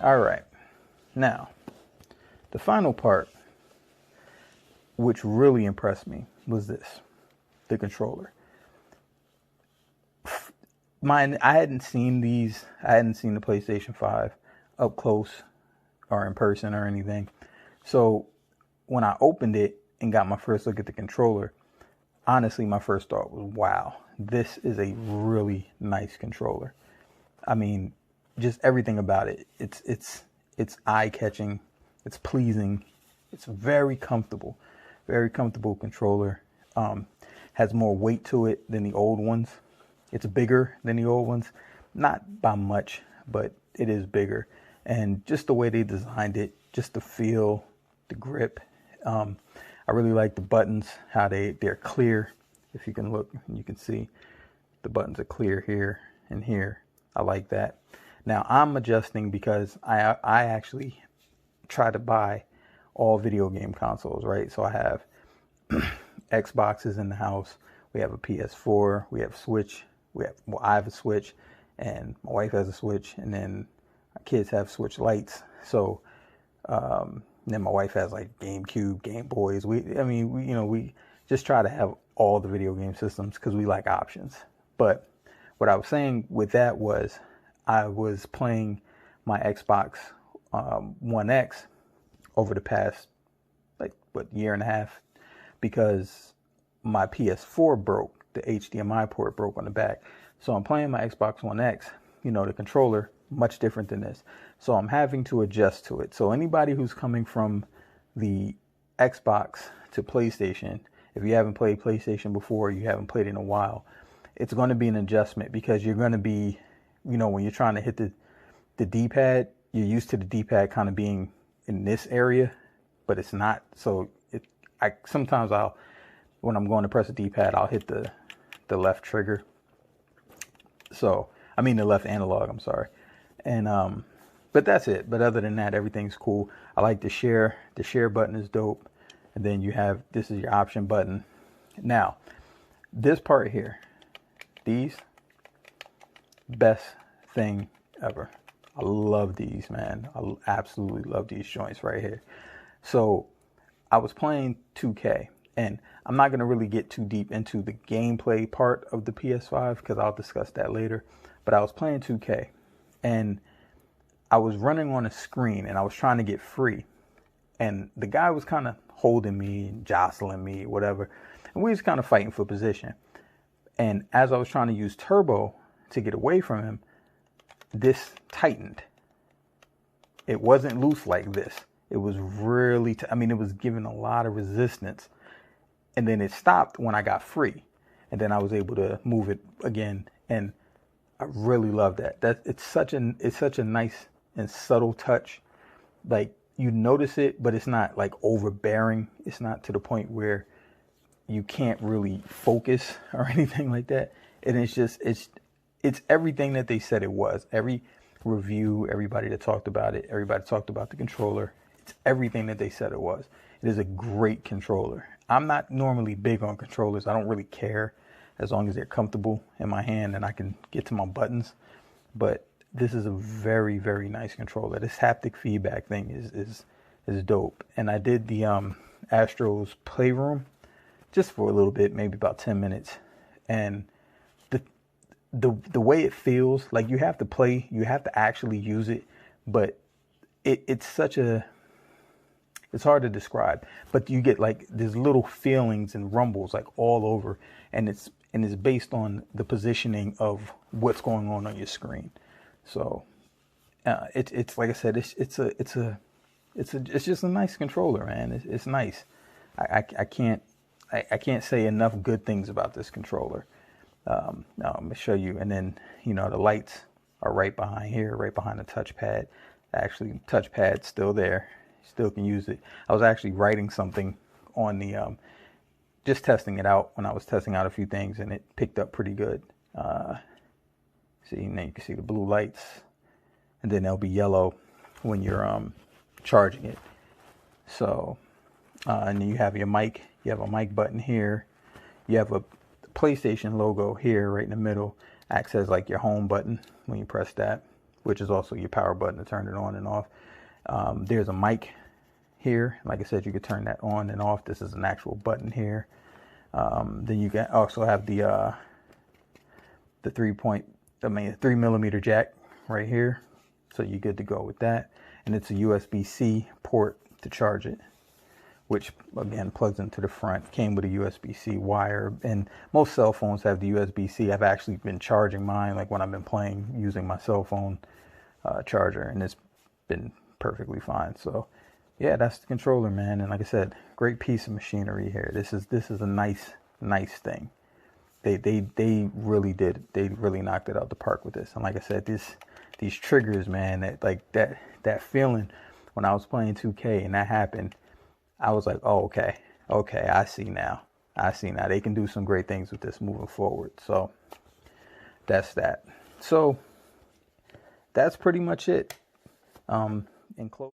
All right. Now, the final part, which really impressed me, was this: the controller. I hadn't seen these. I hadn't seen the PlayStation 5 up close or in person or anything. So when I opened it and got my first look at the controller, honestly, my first thought was, wow, this is a really nice controller. I mean, just everything about it. It's eye-catching. It's pleasing. It's very comfortable controller. Has more weight to it than the old ones. It's bigger than the old ones, not by much, but it is bigger. And just the way they designed it, just the feel, the grip. I really like the buttons, how they're clear. If you can look, you can see the buttons are clear here and here. I like that. Now I'm adjusting because I actually try to buy all video game consoles, right? So I have Xboxes in the house. We have a PS4. We have Switch. I have a Switch, and my wife has a Switch, and then my kids have Switch Lights. So then my wife has like GameCube, Game Boys. We just try to have all the video game systems because we like options. But what I was saying with that was I was playing my Xbox One X over the past year and a half because my PS4 broke. The HDMI port broke on the back. So I'm playing my Xbox One X, the controller, much different than this. So I'm having to adjust to it. So anybody who's coming from the Xbox to PlayStation, if you haven't played PlayStation before, you haven't played in a while, it's going to be an adjustment because you're going to be, when you're trying to hit the D-pad, you're used to the D-pad kind of being in this area, but it's not. So sometimes when I'm going to press the D-pad, I'll hit the left trigger. So, the left analog, I'm sorry. And, but that's it. But other than that, everything's cool. I like the share. The share button is dope. And then this is your option button. Now, this part here, these, best thing ever. I love these, man. I absolutely love these joints right here. So I was playing 2K, and I'm not going to really get too deep into the gameplay part of the PS5 because I'll discuss that later. But I was playing 2K, and I was running on a screen, and I was trying to get free. And the guy was kind of holding me and jostling me, whatever. And we was kind of fighting for position. And as I was trying to use turbo to get away from him, this tightened. It wasn't loose like this. It was really, it was giving a lot of resistance. And then it stopped when I got free. And then I was able to move it again. And I really love that. It's such a nice and subtle touch. Like, you notice it, but it's not like overbearing. It's not to the point where you can't really focus or anything like that. And it's everything that they said it was. Every review, everybody that talked about it, everybody talked about the controller. It's everything that they said it was. It is a great controller. I'm not normally big on controllers. I don't really care as long as they're comfortable in my hand and I can get to my buttons. But this is a very, very nice controller. This haptic feedback thing is dope. And I did the Astro's Playroom just for a little bit, maybe about 10 minutes. And the way it feels, like you have to play, you have to actually use it, but it's hard to describe, but you get like there's little feelings and rumbles like all over, and it's based on the positioning of what's going on your screen. So it's like I said, it's just a nice controller, man. It's nice. I can't say enough good things about this controller. I'm gonna show you, and then the lights are right behind here, right behind the touchpad. Actually, touchpad's still there. Still can use it. I was actually writing something on the just testing it out when I was testing out a few things, and it picked up pretty good. See, now you can see the blue lights, and then they'll be yellow when you're charging it. So, and then you have your mic. You have a mic button here. You have a PlayStation logo here, right in the middle. Acts as like your home button when you press that. which is also your power button to turn it on and off. There's a mic here. Like I said, you could turn that on and off. This is an actual button here. Then you can also have the 3mm jack right here. So you're good to go with that. And it's a USB-C port to charge it, which again plugs into the front. Came with a USB-C wire, and most cell phones have the USB-C. I've actually been charging mine, like when I've been playing, using my cell phone charger, and it's been perfectly fine. So yeah, that's the controller, man. And like I said, great piece of machinery here. This is a nice thing. They really did. They really knocked it out the park with this. And like I said, these triggers, man, that feeling when I was playing 2K and that happened, I was like, oh, okay, I see now. They can do some great things with this moving forward. So that's that. So that's pretty much it. In close.